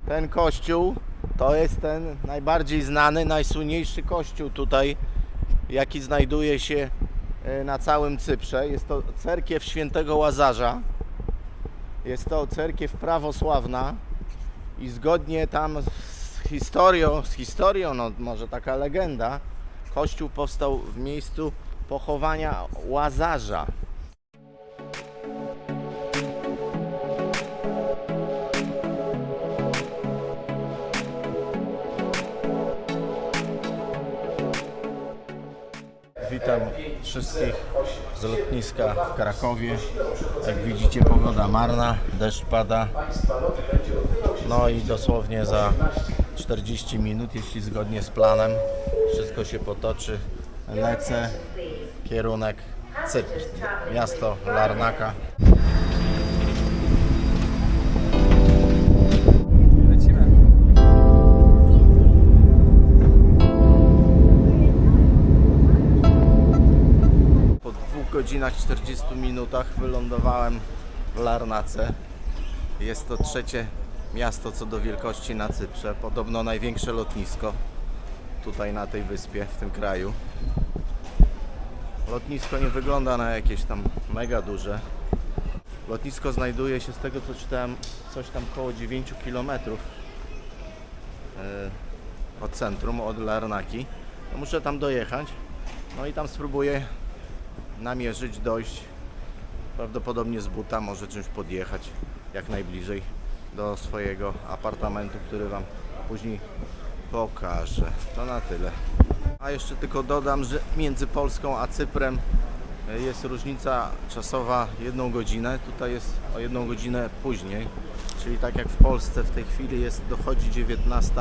Ten kościół to jest ten najbardziej znany, najsłynniejszy kościół tutaj, jaki znajduje się na całym Cyprze. Jest to cerkiew Świętego Łazarza. Jest to cerkiew prawosławna i zgodnie tam z historią, no może taka legenda, kościół powstał w miejscu pochowania Łazarza. Witam wszystkich z lotniska w Krakowie. Jak widzicie, pogoda marna, deszcz pada. No i dosłownie za 40 minut, jeśli zgodnie z planem wszystko się potoczy, lecę kierunek Cypr, miasto Larnaca. Po 2 godzinach 40 minutach wylądowałem w Larnace. Jest to trzecie miasto co do wielkości na Cyprze. Podobno największe lotnisko tutaj na tej wyspie, w tym kraju. Lotnisko nie wygląda na jakieś tam mega duże. Lotnisko znajduje się, z tego co czytałem, coś tam około 9 km od centrum, od Larnaki. No muszę tam dojechać. No i tam spróbuję namierzyć, dojść. Prawdopodobnie z buta, może czymś podjechać jak najbliżej do swojego apartamentu, który Wam później pokażę. To na tyle. A jeszcze tylko dodam, że między Polską a Cyprem jest różnica czasowa 1 godzinę. Tutaj jest o 1 godzinę później. Czyli tak jak w Polsce w tej chwili dochodzi 19,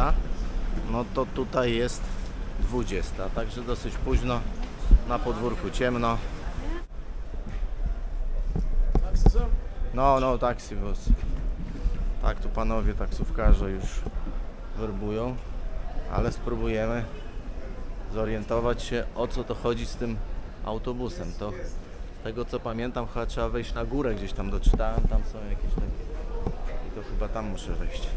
no to tutaj jest 20. Także dosyć późno. Na podwórku ciemno. No, taksi bus. Tak, tu panowie taksówkarze już werbują, ale spróbujemy zorientować się, o co to chodzi z tym autobusem. To z tego co pamiętam, chyba trzeba wejść na górę, gdzieś tam doczytałem, tam są jakieś takie i to chyba tam muszę wejść.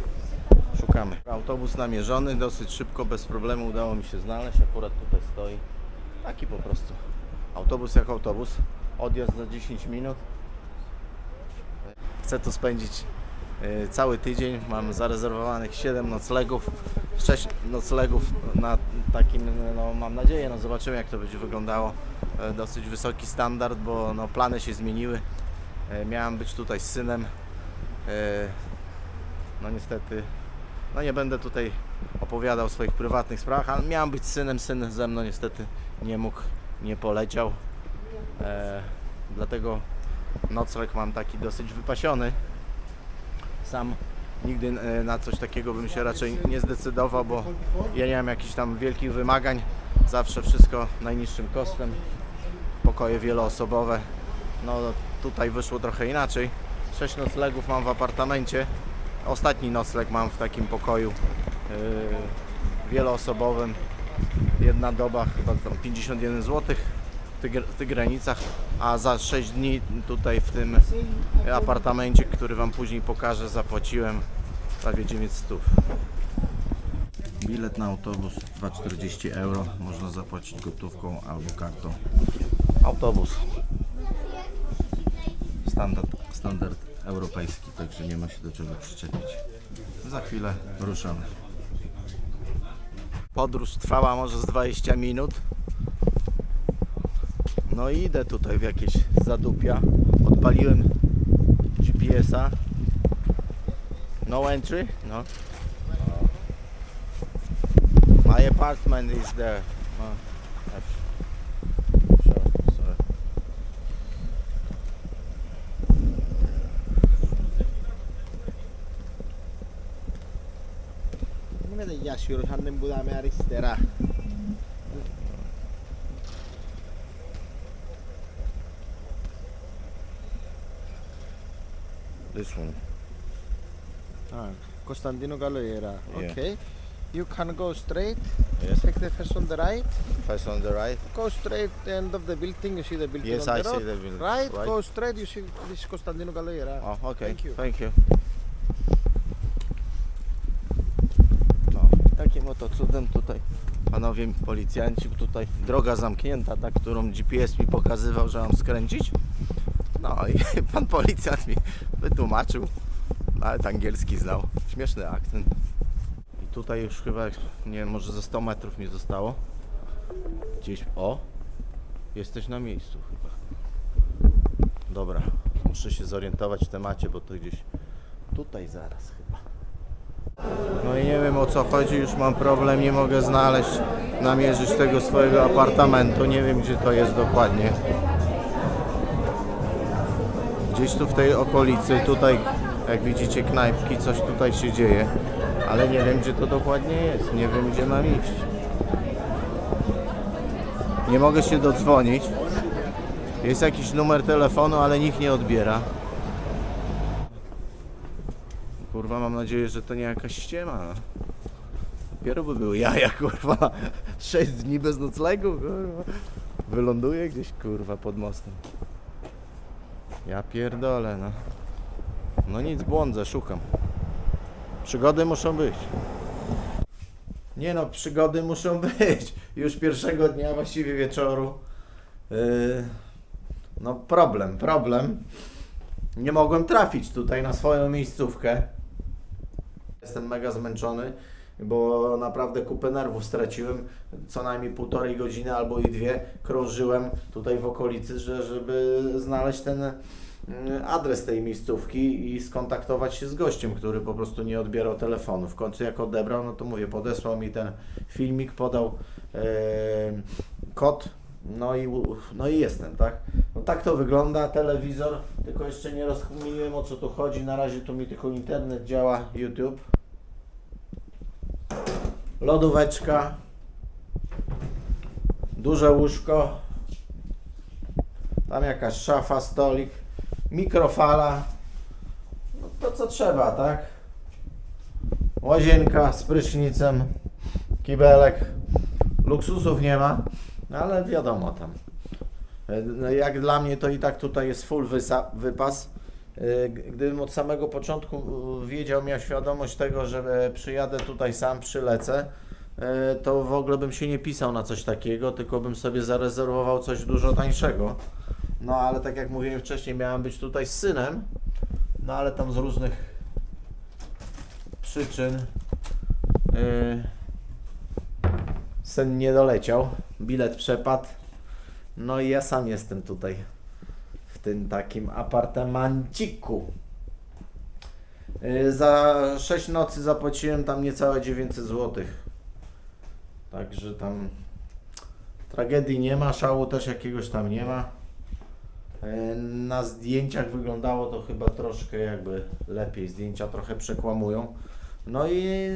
Szukamy. Autobus namierzony, dosyć szybko, bez problemu udało mi się znaleźć, akurat tutaj stoi. Taki po prostu autobus jak autobus. Odjazd za 10 minut. Chcę tu spędzić cały tydzień. Mam zarezerwowanych 7 noclegów. 6 noclegów na takim, no mam nadzieję, no zobaczymy jak to będzie wyglądało. Dosyć wysoki standard, bo no plany się zmieniły. Miałem być tutaj z synem. No niestety, no nie będę tutaj opowiadał o swoich prywatnych sprawach, ale miałem być z synem. Syn ze mną niestety nie mógł, nie poleciał. Dlatego nocleg mam taki dosyć wypasiony. Sam nigdy na coś takiego bym się raczej nie zdecydował, bo ja nie mam jakichś tam wielkich wymagań. Zawsze wszystko najniższym kosztem. Pokoje wieloosobowe. No tutaj wyszło trochę inaczej. 6 noclegów mam w apartamencie. Ostatni nocleg mam w takim pokoju wieloosobowym. Jedna doba chyba tam 51 zł. W tych granicach, a za 6 dni tutaj w tym apartamencie, który Wam później pokażę, zapłaciłem prawie 900. Bilet na autobus 2,40 €, można zapłacić gotówką albo kartą. Autobus standard europejski, także nie ma się do czego przyczepić. Za chwilę ruszamy. Podróż trwała może z 20 minut. No i idę tutaj w jakieś zadupia. Odpaliłem GPS-a. No entry? No. My apartment is there. Sorry. Μην με γιάσιρο σαν δεν πουδάμε αριστερά. This one. Κωνσταντίνο Καλοϊερά. Yeah. Okay. You can go straight. Yes. Take the first on the right. First on the right. Go straight the end of the building. You see the building Yes, on I the see road. the building. Right. Right. Go straight. You see this is Κωνσταντίνο Καλοϊερά. Oh, okay. Thank you. Thank you. No to cudem tutaj panowie policjanci, tutaj droga zamknięta, ta, którą GPS mi pokazywał, że mam skręcić. No i pan policjant mi wytłumaczył, nawet angielski znał, śmieszny akcent. I tutaj już chyba, nie wiem, może ze 100 metrów mi zostało. Gdzieś, o, jesteś na miejscu chyba. Dobra, muszę się zorientować w temacie, bo to gdzieś tutaj zaraz chyba. No i nie wiem, o co chodzi, już mam problem, nie mogę znaleźć, namierzyć tego swojego apartamentu, nie wiem, gdzie to jest dokładnie. Gdzieś tu w tej okolicy, tutaj jak widzicie knajpki, coś tutaj się dzieje, ale nie wiem, gdzie to dokładnie jest, nie wiem, gdzie mam iść. Nie mogę się dodzwonić, jest jakiś numer telefonu, ale nikt nie odbiera. Kurwa, mam nadzieję, że to nie jakaś ściema. Dopiero by były jaja, kurwa. 6 dni bez noclegu, kurwa. Wyląduję gdzieś, kurwa, pod mostem. Ja pierdolę, no. No nic, błądzę, szukam. Przygody muszą być. Nie no, przygody muszą być. Już pierwszego dnia, właściwie wieczoru. No problem. Nie mogłem trafić tutaj na swoją miejscówkę. Jestem mega zmęczony, bo naprawdę kupę nerwów straciłem. Co najmniej 1,5 godziny albo i 2 krążyłem tutaj w okolicy, żeby znaleźć ten adres tej miejscówki i skontaktować się z gościem, który po prostu nie odbierał telefonu. W końcu jak odebrał, no to mówię, podesłał mi ten filmik, podał kod. No i jestem, tak? No tak to wygląda, telewizor, tylko jeszcze nie rozkminiłem, o co tu chodzi, na razie tu mi tylko internet działa, YouTube. Lodóweczka, duże łóżko, tam jakaś szafa, stolik, mikrofala, no to co trzeba, tak? Łazienka z prysznicem, kibelek, luksusów nie ma. No ale wiadomo tam. Jak dla mnie to i tak tutaj jest full wypas. Gdybym od samego początku wiedział, miał świadomość tego, że przyjadę tutaj sam, przylecę, to w ogóle bym się nie pisał na coś takiego, tylko bym sobie zarezerwował coś dużo tańszego. No ale tak jak mówiłem wcześniej, miałem być tutaj z synem, no ale tam z różnych przyczyn syn nie doleciał, bilet przepadł, no i ja sam jestem tutaj w tym takim apartamenciku. Za 6 nocy zapłaciłem tam niecałe 900 zł. Także tam tragedii nie ma, szału też jakiegoś tam nie ma. Na zdjęciach wyglądało to chyba troszkę jakby lepiej, zdjęcia trochę przekłamują. No i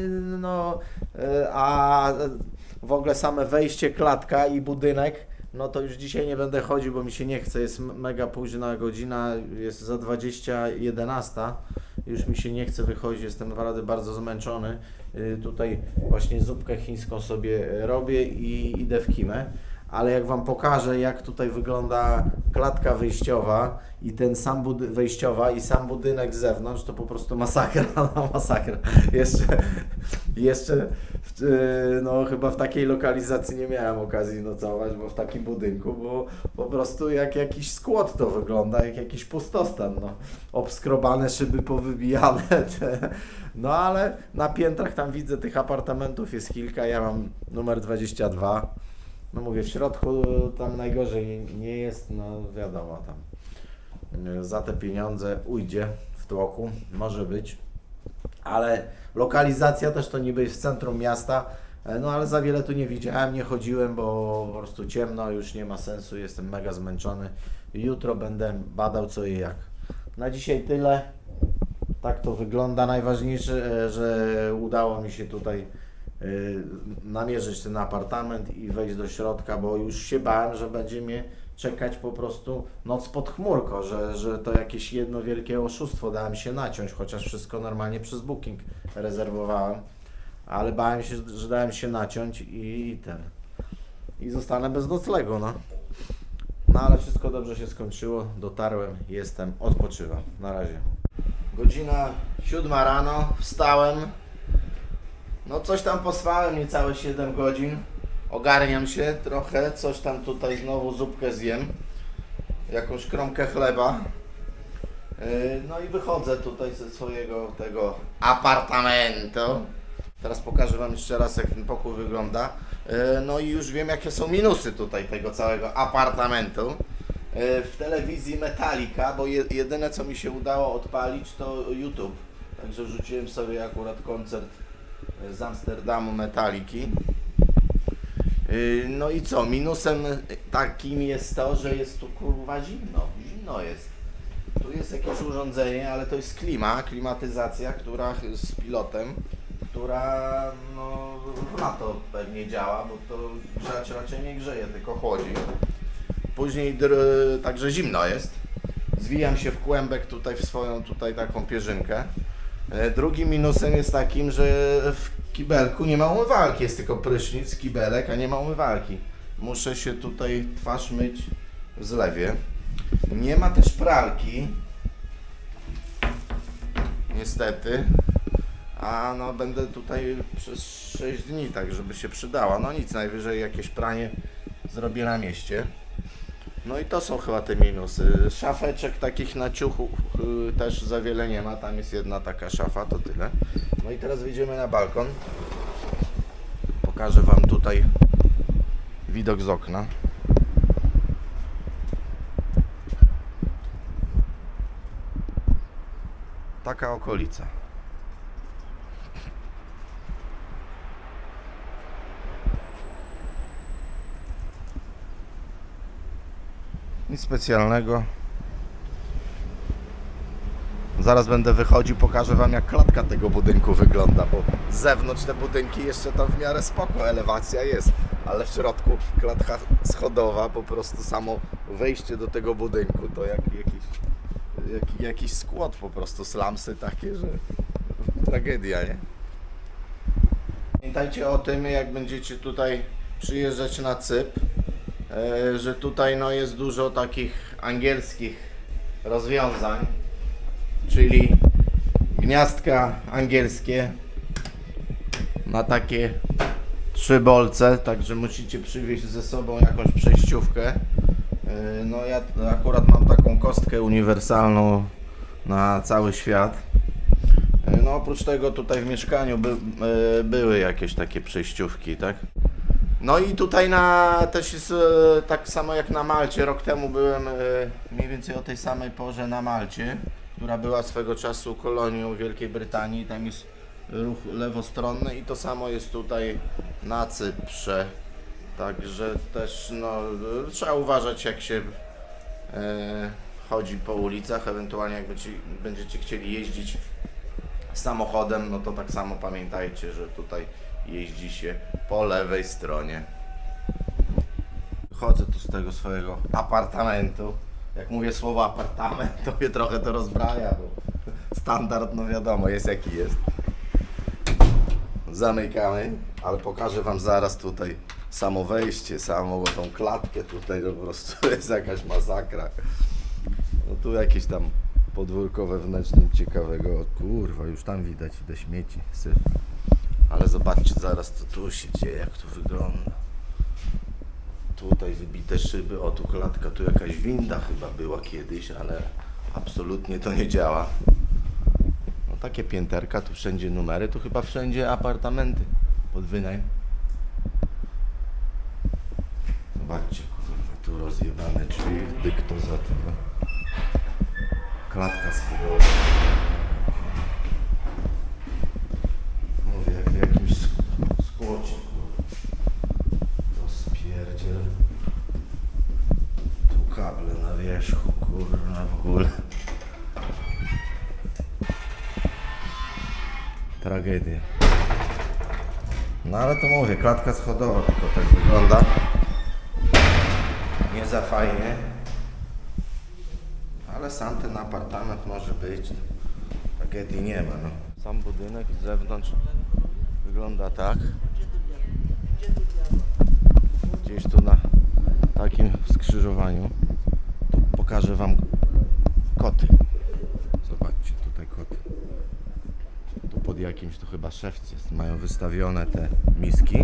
a w ogóle same wejście, klatka i budynek, no to już dzisiaj nie będę chodził, bo mi się nie chce, jest mega późna godzina, jest za 20:11, już mi się nie chce wychodzić, jestem naprawdę bardzo zmęczony. Tutaj właśnie zupkę chińską sobie robię i idę w kimę. Ale jak Wam pokażę, jak tutaj wygląda klatka wyjściowa i ten sam wejściowa i sam budynek z zewnątrz, to po prostu masakra, no masakra. Jeszcze no chyba w takiej lokalizacji nie miałem okazji nocować, bo w takim budynku, bo po prostu jak jakiś skład to wygląda, jak jakiś pustostan, no. Obskrobane szyby powybijane, no ale na piętrach tam widzę tych apartamentów jest kilka, ja mam numer 22. No mówię, w środku tam najgorzej nie jest, no wiadomo tam za te pieniądze ujdzie w tłoku, może być, ale lokalizacja też to niby jest w centrum miasta, no ale za wiele tu nie widziałem, nie chodziłem, bo po prostu ciemno, już nie ma sensu, jestem mega zmęczony, jutro będę badał co i jak. Na dzisiaj tyle, tak to wygląda, najważniejsze, że udało mi się tutaj namierzyć ten apartament i wejść do środka, bo już się bałem, że będzie mnie czekać po prostu noc pod chmurką, że to jakieś jedno wielkie oszustwo, dałem się naciąć, chociaż wszystko normalnie przez Booking rezerwowałem, ale bałem się, że dałem się naciąć i zostanę bez noclegu, no. No ale wszystko dobrze się skończyło, dotarłem, jestem, odpoczywam, na razie. Godzina 7 rano, wstałem. No coś tam pospałem, niecałe 7 godzin. Ogarniam się trochę, coś tam tutaj znowu zupkę zjem. Jakąś kromkę chleba. No i wychodzę tutaj ze swojego tego apartamentu. Teraz pokażę wam jeszcze raz, jak ten pokój wygląda. No i już wiem, jakie są minusy tutaj tego całego apartamentu. W telewizji Metallica, bo jedyne co mi się udało odpalić to YouTube. Także wrzuciłem sobie akurat koncert z Amsterdamu Metalliki. No i co? Minusem takim jest to, że jest tu kurwa zimno. Zimno jest. Tu jest jakieś urządzenie, ale to jest klimatyzacja, która z pilotem, która no, w lato pewnie działa, bo to grzać raczej nie grzeje, tylko chłodzi. Później także zimno jest. Zwijam się w kłębek tutaj w swoją tutaj taką pierzynkę. Drugim minusem jest takim, że w kibelku nie ma umywalki, jest tylko prysznic, kibelek, a nie ma umywalki. Muszę się tutaj twarz myć w zlewie. Nie ma też pralki. Niestety. A no będę tutaj przez 6 dni, tak żeby się przydała. No nic, najwyżej jakieś pranie zrobię na mieście. No i to są chyba te minusy. Szafeczek takich na ciuchu też za wiele nie ma. Tam jest jedna taka szafa, to tyle. No i teraz wyjdziemy na balkon. Pokażę wam tutaj widok z okna. Taka okolica. Nic specjalnego. Zaraz będę wychodził, pokażę wam jak klatka tego budynku wygląda, bo z zewnątrz te budynki jeszcze tam w miarę spoko, elewacja jest, ale w środku klatka schodowa, po prostu samo wejście do tego budynku to jak jakiś skład, po prostu slumsy takie, że tragedia, nie? Pamiętajcie o tym, jak będziecie tutaj przyjeżdżać na Cypr, że tutaj no, jest dużo takich angielskich rozwiązań, czyli gniazdka angielskie na takie 3 bolce, także musicie przywieźć ze sobą jakąś przejściówkę. No ja akurat mam taką kostkę uniwersalną na cały świat. No oprócz tego tutaj w mieszkaniu były jakieś takie przejściówki, tak? No i tutaj też jest tak samo jak na Malcie. Rok temu byłem mniej więcej o tej samej porze na Malcie, która była swego czasu kolonią Wielkiej Brytanii. Tam jest ruch lewostronny i to samo jest tutaj na Cyprze. Także też no, trzeba uważać, jak się chodzi po ulicach, ewentualnie jak będziecie chcieli jeździć samochodem, no to tak samo pamiętajcie, że tutaj jeździ się po lewej stronie. Wychodzę tu z tego swojego apartamentu. Jak mówię słowo apartament, to mnie trochę to rozbraja, bo standard, no wiadomo, jest jaki jest. Zamykamy, ale pokażę wam zaraz tutaj samo wejście, samą tą klatkę tutaj, to po prostu jest jakaś masakra. No tu jakieś tam podwórko wewnętrzne ciekawego. O kurwa, już tam widać te śmieci, syf. Ale zobaczcie zaraz, co tu się dzieje, jak tu wygląda. Tutaj wybite szyby, o tu klatka, tu jakaś winda chyba była kiedyś, ale absolutnie to nie działa. No takie pięterka, tu wszędzie numery, tu chyba wszędzie apartamenty pod wynajem. Zobaczcie, kurwa, tu rozjebane drzwi, dykto za tego. Klatka schodowa. Mówię, jak w jakimś skłocie, kurwa. Rozpierdziel. Tu kable na wierzchu, kurwa, w ogóle. Tragedia. No ale to mówię, klatka schodowa tylko tak wygląda. Nie za fajnie. Ale sam ten apartament może być. Tragedii nie ma, no. Sam budynek z zewnątrz wygląda tak. Gdzieś tu na takim skrzyżowaniu. Tu pokażę wam koty. Zobaczcie, tutaj koty. Tu pod jakimś, to chyba szewc jest. Mają wystawione te miski.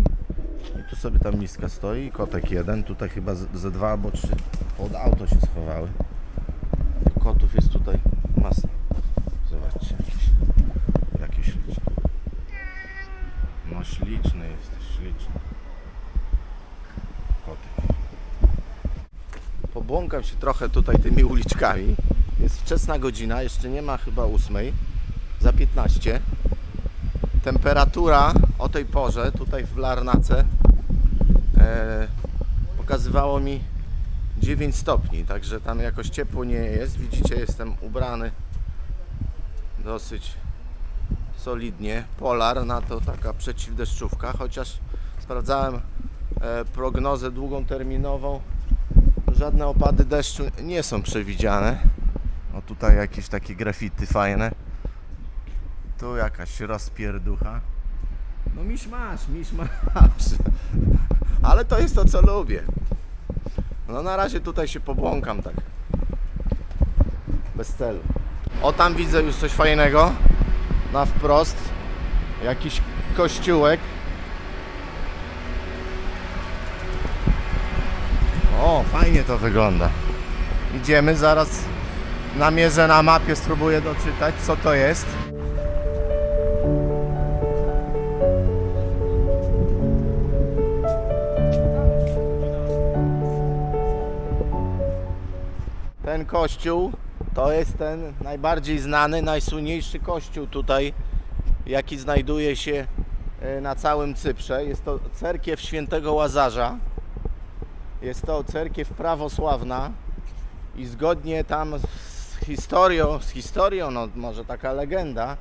I tu sobie tam miska stoi i kotek jeden. Tutaj chyba ze 2 albo 3 pod auto się schowały. Kotów jest tutaj masa. Zobaczcie, jakiś śliczny. No śliczny jest, śliczny. Kotek. Pobłąkam się trochę tutaj tymi uliczkami. Jest wczesna godzina, jeszcze nie ma chyba 8. Za 15. Temperatura o tej porze tutaj w Larnace pokazywało mi 9 stopni, także tam jakoś ciepło nie jest. Widzicie, jestem ubrany dosyć solidnie. Polar, na to taka przeciwdeszczówka, chociaż sprawdzałem prognozę długoterminową. Żadne opady deszczu nie są przewidziane. O, tutaj jakieś takie graffiti fajne. Tu jakaś rozpierducha. No misz masz. Ale to jest to, co lubię. No na razie tutaj się pobłąkam tak. Bez celu. O, tam widzę już coś fajnego. Na wprost. Jakiś kościółek. O, fajnie to wygląda. Idziemy, zaraz namierzę na mapie, spróbuję doczytać, co to jest. Ten kościół to jest ten najbardziej znany, najsłynniejszy kościół tutaj, jaki znajduje się na całym Cyprze. Jest to cerkiew Świętego Łazarza. Jest to cerkiew prawosławna i zgodnie tam z historią, no może taka legenda,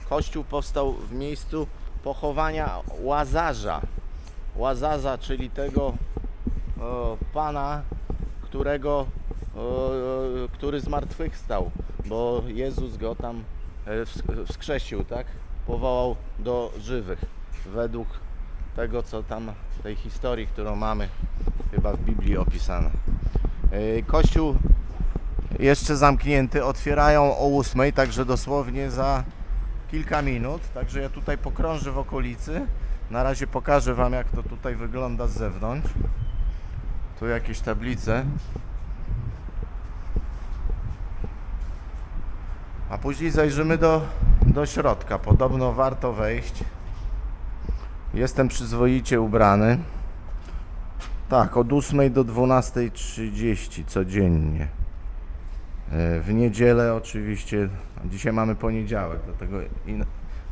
kościół powstał w miejscu pochowania Łazarza. Łazarza, czyli tego pana, który zmartwychwstał, bo Jezus go tam wskrzesił, tak? Powołał do żywych, według tego, co tam w tej historii, którą mamy chyba w Biblii opisane. Kościół jeszcze zamknięty, otwierają o 8, także dosłownie za kilka minut, także ja tutaj pokrążę w okolicy. Na razie pokażę Wam, jak to tutaj wygląda z zewnątrz. Tu jakieś tablice. A później zajrzymy do środka. Podobno warto wejść. Jestem przyzwoicie ubrany. Tak, od 8 do 12:30 codziennie. W niedzielę oczywiście, dzisiaj mamy poniedziałek, dlatego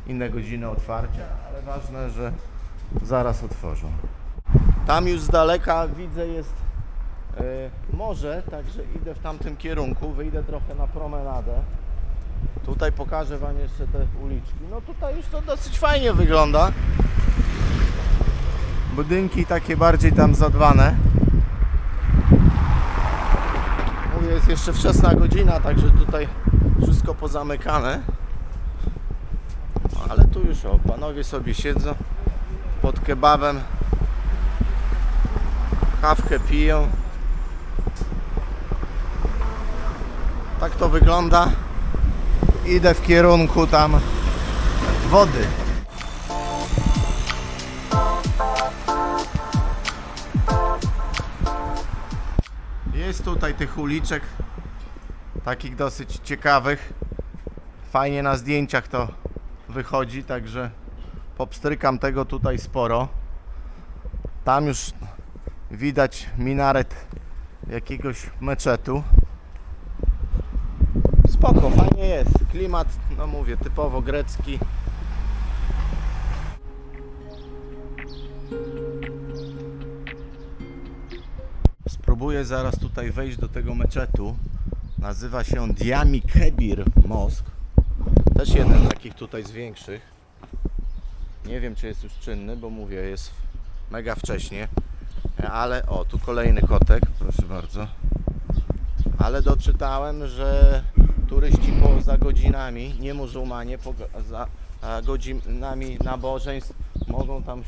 inne godziny otwarcia, ale ważne, że zaraz otworzą. Tam już z daleka widzę jest morze, także idę w tamtym kierunku, wyjdę trochę na promenadę. Tutaj pokażę Wam jeszcze te uliczki. No tutaj już to dosyć fajnie wygląda. Budynki takie bardziej tam zadbane. Mówię, jest jeszcze wczesna godzina, także tutaj wszystko pozamykane. Ale tu już panowie sobie siedzą pod kebabem. Kawkę piją. Tak to wygląda. Idę w kierunku tam wody. Jest tutaj tych uliczek takich dosyć ciekawych. Fajnie na zdjęciach to wychodzi, także popstrykam tego tutaj sporo. Tam już widać minaret jakiegoś meczetu. Spoko, fajnie jest. Klimat, no mówię, typowo grecki. Spróbuję zaraz tutaj wejść do tego meczetu. Nazywa się Diami Kebir Mosque. Też jeden z takich tutaj z większych. Nie wiem, czy jest już czynny, bo mówię, jest mega wcześnie. Ale o, tu kolejny kotek, proszę bardzo. Ale doczytałem, że turyści poza godzinami, nie muzułmanie, za godzinami nabożeństw mogą tam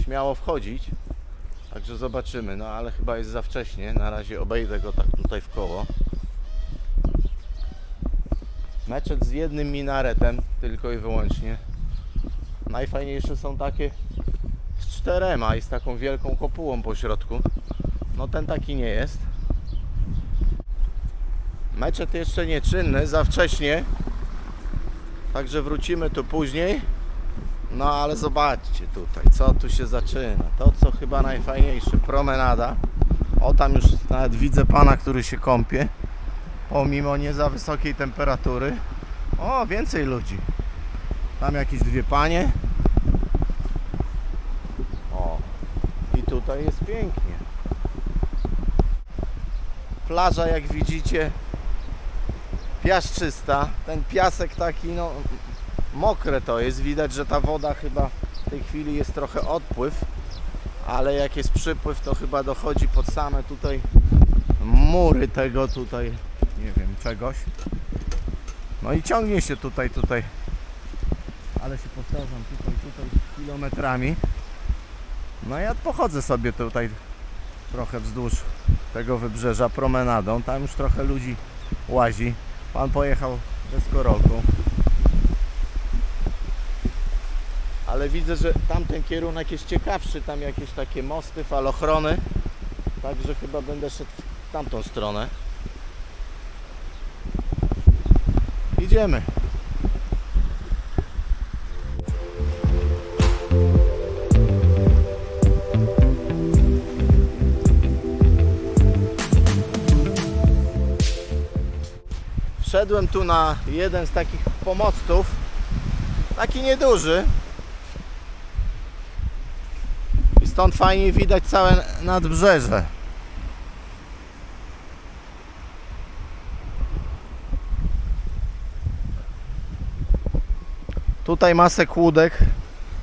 śmiało wchodzić. Także zobaczymy, no ale chyba jest za wcześnie. Na razie obejdę go tak tutaj w koło. Meczet z jednym minaretem, tylko i wyłącznie. Najfajniejsze są takie z 4 i z taką wielką kopułą po środku. No ten taki nie jest. Meczet jeszcze nieczynny, za wcześnie. Także wrócimy tu później. No ale zobaczcie tutaj, co tu się zaczyna. To co chyba najfajniejsze, promenada. O, tam już nawet widzę pana, który się kąpie. Pomimo nie za wysokiej temperatury. O, więcej ludzi. Tam jakieś 2 panie. O, i tutaj jest pięknie. Plaża, jak widzicie, piaszczysta. Ten piasek taki, no, mokre to jest. Widać, że ta woda chyba w tej chwili jest trochę odpływ. Ale jak jest przypływ, to chyba dochodzi pod same tutaj mury tego tutaj, nie wiem, czegoś. No i ciągnie się tutaj, ale się powtarzam, tutaj kilometrami. No ja pochodzę sobie tutaj trochę wzdłuż tego wybrzeża promenadą. Tam już trochę ludzi łazi. Pan pojechał deskorolką. Ale widzę, że tamten kierunek jest ciekawszy. Tam jakieś takie mosty, falochrony. Także chyba będę szedł w tamtą stronę. Idziemy. Wszedłem tu na jeden z takich pomostów. Taki nieduży. I stąd fajnie widać całe nadbrzeże. Tutaj masę kłódek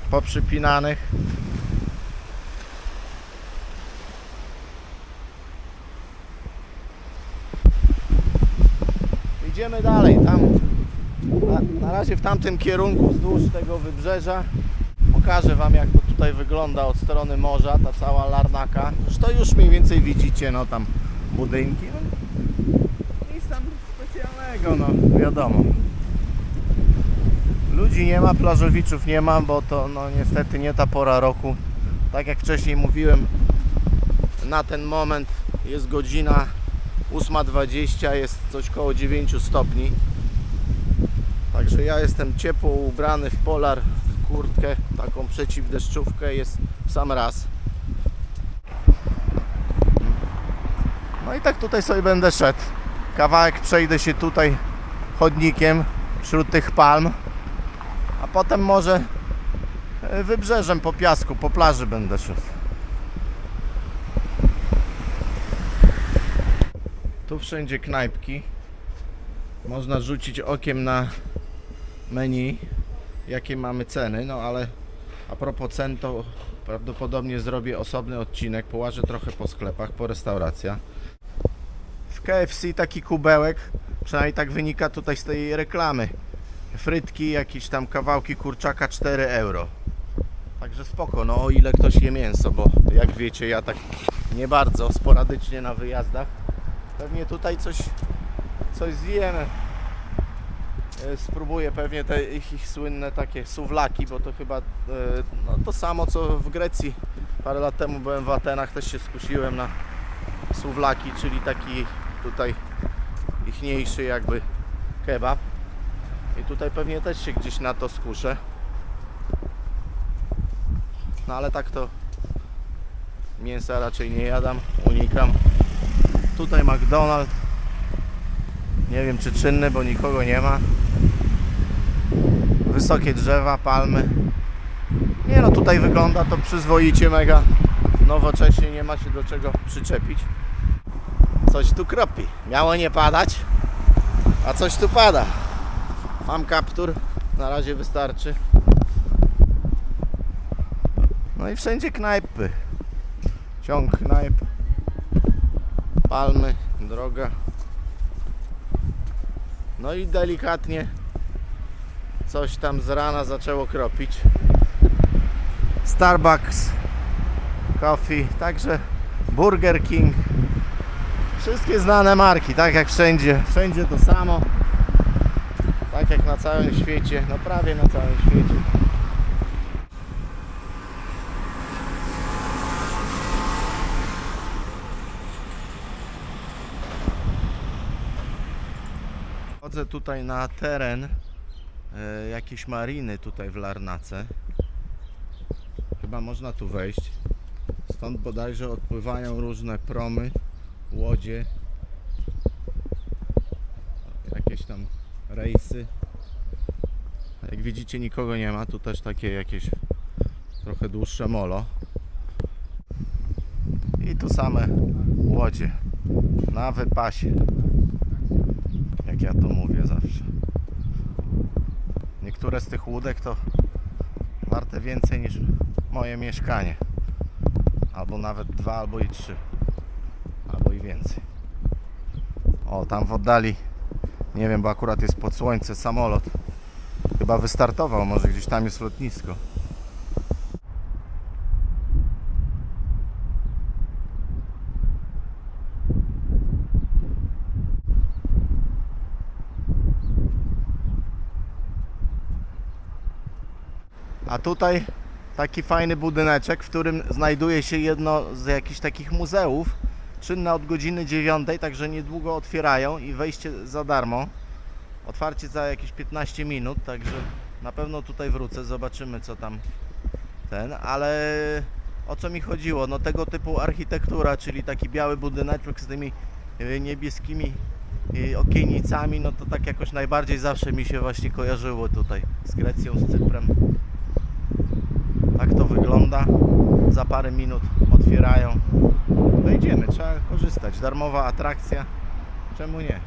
poprzypinanych. Idziemy dalej. Tam na razie w tamtym kierunku wzdłuż tego wybrzeża. Pokażę wam, jak to tutaj wygląda od strony morza, ta cała Larnaka. Zresztą już mniej więcej widzicie, no tam budynki. No, nic tam specjalnego, no wiadomo. Ludzi nie ma, plażowiczów nie ma, bo to no niestety nie ta pora roku. Tak jak wcześniej mówiłem, na ten moment jest godzina 8:20, jest coś koło 9 stopni. Także ja jestem ciepło ubrany w polar, w kurtkę, taką przeciwdeszczówkę, jest w sam raz. No i tak tutaj sobie będę szedł. Kawałek przejdę się tutaj chodnikiem wśród tych palm. A potem może wybrzeżem po piasku, po plaży będę szedł. Tu wszędzie knajpki. Można rzucić okiem na menu, jakie mamy ceny, no ale a propos cen, to prawdopodobnie zrobię osobny odcinek, połażę trochę po sklepach, po restauracjach. W KFC taki kubełek, przynajmniej tak wynika tutaj z tej reklamy. Frytki, jakieś tam kawałki kurczaka 4 euro. Także spoko, no o ile ktoś je mięso, bo jak wiecie, ja tak nie bardzo, sporadycznie na wyjazdach. Pewnie tutaj coś zjemy. Spróbuję pewnie te ich słynne takie suwlaki, bo to chyba no, to samo co w Grecji. Parę lat temu byłem w Atenach, też się skusiłem na suwlaki, czyli taki tutaj ichniejszy jakby kebab. I tutaj pewnie też się gdzieś na to skuszę. No ale tak to mięsa raczej nie jadam, unikam. Tutaj McDonald's. Nie wiem czy czynny, bo nikogo nie ma. Wysokie drzewa, palmy. Nie no, tutaj wygląda to przyzwoicie, mega nowocześnie, nie ma się do czego przyczepić. Coś tu kropi. Miało nie padać, a coś tu pada. Mam kaptur, na razie wystarczy. No i wszędzie knajpy. Ciąg knajp. Palmy, droga. No i delikatnie coś tam z rana zaczęło kropić. Starbucks, Coffee, także Burger King. Wszystkie znane marki, tak jak wszędzie. Wszędzie to samo. Tak jak na całym świecie, no prawie na całym świecie. Wchodzę tutaj na teren jakiejś mariny tutaj w Larnace. Chyba można tu wejść. Stąd bodajże odpływają różne promy, łodzie, jakieś tam rejsy. Jak widzicie, nikogo nie ma. Tu też takie jakieś trochę dłuższe molo. I tu same łodzie na wypasie, jak ja to mówię zawsze. Niektóre z tych łódek to warte więcej niż moje mieszkanie, albo nawet 2, albo i 3, albo i więcej. O, tam w oddali, nie wiem, bo akurat jest pod słońce, samolot chyba wystartował, może gdzieś tam jest lotnisko. A tutaj taki fajny budyneczek, w którym znajduje się jedno z jakichś takich muzeów, czynne od godziny 9, także niedługo otwierają i wejście za darmo. Otwarcie za jakieś 15 minut, także na pewno tutaj wrócę, zobaczymy co tam ale o co mi chodziło? No tego typu architektura, czyli taki biały budyneczek z tymi niebieskimi okienicami, no to tak jakoś najbardziej zawsze mi się właśnie kojarzyło tutaj z Grecją, z Cyprem. Tak to wygląda. Za parę minut otwierają. Wejdziemy, trzeba korzystać. Darmowa atrakcja. Czemu nie?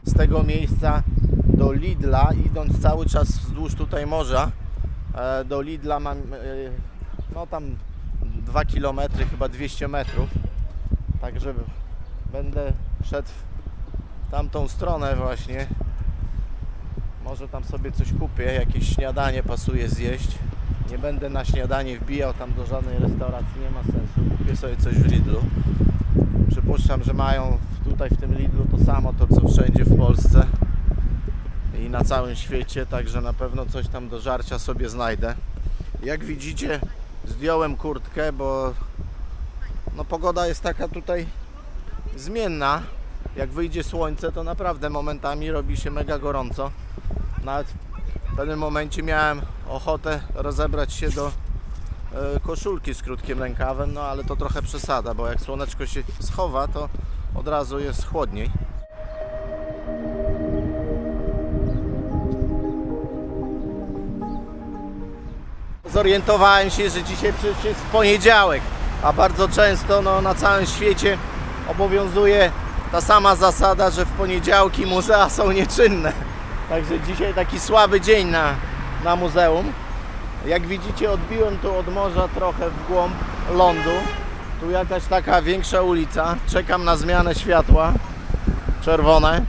Z tego miejsca do Lidla, idąc cały czas wzdłuż tutaj morza, do Lidla mam no tam 2 km, chyba 200 metrów. Także będę szedł w tamtą stronę właśnie. Może tam sobie coś kupię, jakieś śniadanie pasuje zjeść. Nie będę na śniadanie wbijał tam do żadnej restauracji, nie ma sensu. Kupię sobie coś w Lidlu. Przypuszczam, że mają tutaj w tym Lidlu to samo, to co wszędzie w Polsce i na całym świecie, także na pewno coś tam do żarcia sobie znajdę. Jak widzicie, zdjąłem kurtkę, bo no pogoda jest taka tutaj zmienna. Jak wyjdzie słońce, to naprawdę momentami robi się mega gorąco. Nawet w pewnym momencie miałem ochotę rozebrać się do koszulki z krótkim rękawem, no ale to trochę przesada, bo jak słoneczko się schowa, to od razu jest chłodniej. Zorientowałem się, że dzisiaj przecież jest poniedziałek, a bardzo często no, na całym świecie obowiązuje ta sama zasada, że w poniedziałki muzea są nieczynne. Także dzisiaj taki słaby dzień na muzeum. Jak widzicie, odbiłem tu od morza trochę w głąb lądu. Tu jakaś taka większa ulica. Czekam na zmianę światła. Czerwone.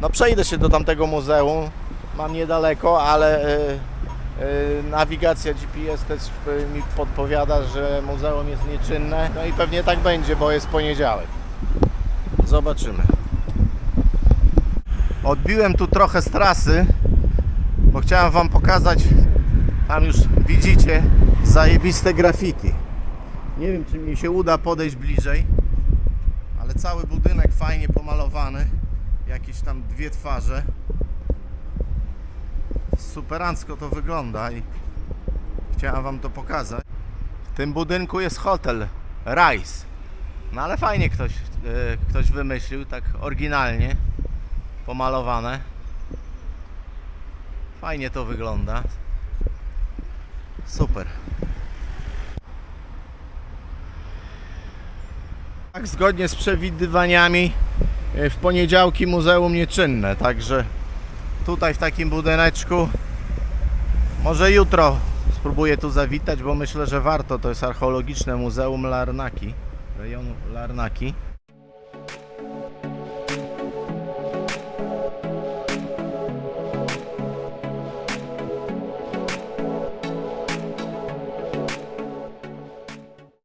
No przejdę się do tamtego muzeum. Mam niedaleko, ale nawigacja GPS też mi podpowiada, że muzeum jest nieczynne. No i pewnie tak będzie, bo jest poniedziałek. Zobaczymy. Odbiłem tu trochę z trasy, bo chciałem Wam pokazać, tam już widzicie, zajebiste graffiti. Nie wiem, czy mi się uda podejść bliżej, ale cały budynek fajnie pomalowany. Jakieś tam 2 twarze. Superancko to wygląda i chciałem Wam to pokazać. W tym budynku jest hotel Rise. No ale fajnie ktoś wymyślił, tak oryginalnie pomalowane. Fajnie to wygląda. Super. Tak, zgodnie z przewidywaniami w poniedziałki muzeum nieczynne, także tutaj w takim budyneczku może jutro spróbuję tu zawitać, bo myślę, że warto. To jest archeologiczne muzeum Larnaki, rejonu Larnaki.